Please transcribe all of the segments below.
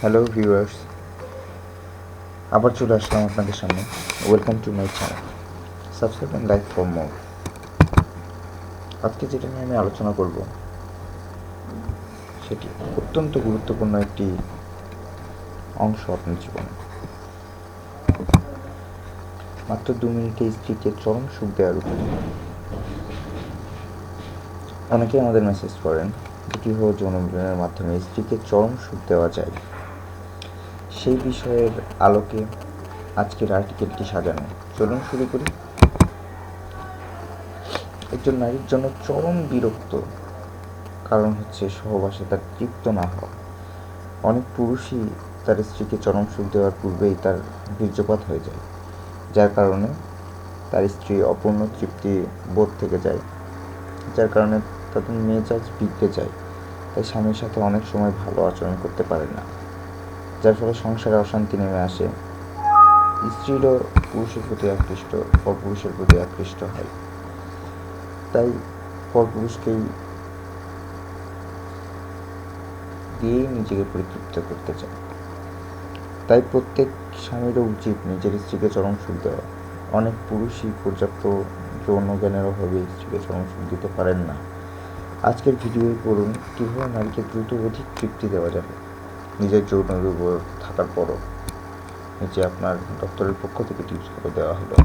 Hello viewers, আবার চলে আসলাম আপনাদের সামনে। Welcome to my channel, subscribe and like for more. আজকে যেটা নিয়ে আমি আলোচনা করব সেটি অত্যন্ত গুরুত্বপূর্ণ একটি অংশ আপনার জীবনে। মাত্র 2 মিনিটে স্ত্রীকে চরম সুখ দেওয়ার উপর। অনেকেই আমাদের মেসেজ করেন যে কীভাবে যৌনমিলনের মাধ্যমে স্ত্রীকে চরম সুখ দেওয়া যায়। সেই বিষয়ের আলোকে আজকের আর্টিকেলটি সাজানো। চলুন শুরু করি। একজন নারীর জন্য চরম বিরক্ত কারণ হচ্ছে সহবাসে তার তৃপ্ত না হওয়া। অনেক পুরুষই তার স্ত্রীকে চরম সুখ দেওয়ার পূর্বেই তার বীর্যপাত হয়ে যায়, যার কারণে তার স্ত্রী অপূর্ণ তৃপ্তি বোধ থেকে যায়, যার কারণে তাদের মেজাজ বিগড়ে যায়। তাই স্বামীর সাথে অনেক সময় ভালো আচরণ করতে পারে না, যার ফলে সংসারে অশান্তি নেমে আসে। স্ত্রীরও পুরুষের প্রতি আকৃষ্ট, পরপুরুষের প্রতি আকৃষ্ট হয়। তাই পরপুরুষকেই দিয়েই নিজেকে পরিতৃপ্ত করতে চায়। তাই প্রত্যেক স্বামীরও উচিত নিজের স্ত্রীকে চরম সুখ দেওয়া। অনেক পুরুষই পর্যাপ্ত যৌন জ্ঞানের অভাবে স্ত্রীকে চরম সুখ দিতে পারেন না। আজকের ভিডিওয় পড়ুন কীভাবে নারীকে দ্রুত অধিক তৃপ্তি দেওয়া যাবে নিজের যৌনের উপর থাকার পরও। নিচে আপনার ডক্টরের পক্ষ থেকে টিপসগুলো দেওয়া হলো,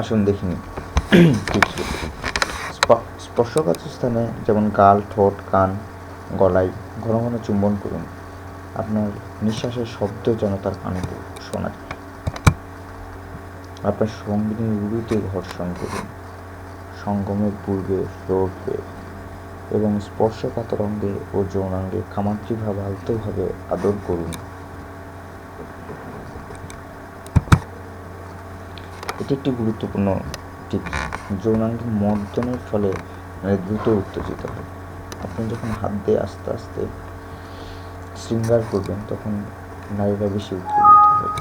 আসুন দেখিনি টিপসগুলো। স্পর্শকাতর স্থানে যেমন গাল, ঠোঁট, কান, গলায় ঘন ঘন চুম্বন করুন। আপনার নিঃশ্বাসের শব্দ যেন তার কানে শোনা যায়। আপনার সঙ্গিনীর উরুতে ঘর্ষণ করুন। সঙ্গমের পূর্বে ফ্লোরকে এবং স্পর্শকাতর অঙ্গে ও যৌনাঙ্গে কামাত্রিভাবে আলতোভাবে আদর করুন। এটি একটি গুরুত্বপূর্ণ টিপস। যৌনাঙ্গে মর্দনের ফলে দ্রুত উত্তেজিত হয়। আপনি যখন হাত দিয়ে আস্তে আস্তে শৃঙ্গার করবেন তখন নারীরা বেশি উত্তেজিত হয়।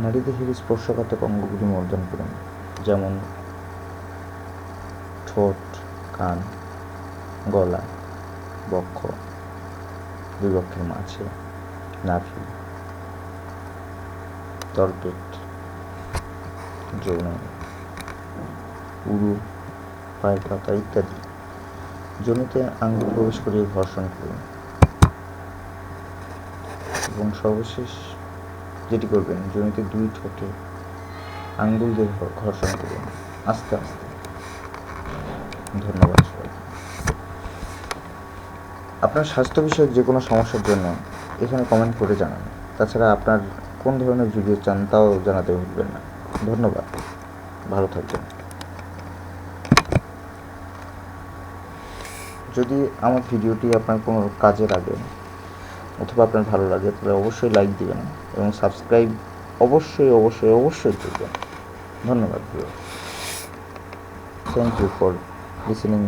নারীদের স্পর্শকাতর অঙ্গগুলি মর্দন করুন, যেমন ঠোঁট, কান, গলা, বক্ষ, দুই বক্ষের মাঝে, নাভি, তলপেট, যৌনাঙ্গ, উরু, পায়ের পাতা ইত্যাদি। যোনিতে আঙ্গুল প্রবেশ করিয়ে ঘর্ষণ করুন এবং সর্বশেষ যেটি করবেন, যোনিতে 2 ঠোঁটে আঙ্গুল দিয়ে ঘর্ষণ করুন আস্তে আস্তে। ধন্যবাদ সবাইকে। আপনার স্বাস্থ্য বিষয়ক যে কোনো সমস্যার জন্য এখানে কমেন্ট করে জানান। তাছাড়া আপনার কোন ধরনের ভিডিও চান তাও জানাতে ভুলবেন না। ধন্যবাদ, ভালো থাকবেন। যদি আমার ভিডিওটি আপনার কোনো কাজে লাগে অথবা আপনার ভালো লাগে তাহলে অবশ্যই লাইক দিবেন এবং সাবস্ক্রাইব অবশ্যই অবশ্যই অবশ্যই করবেন। ধন্যবাদ। Thank you for listening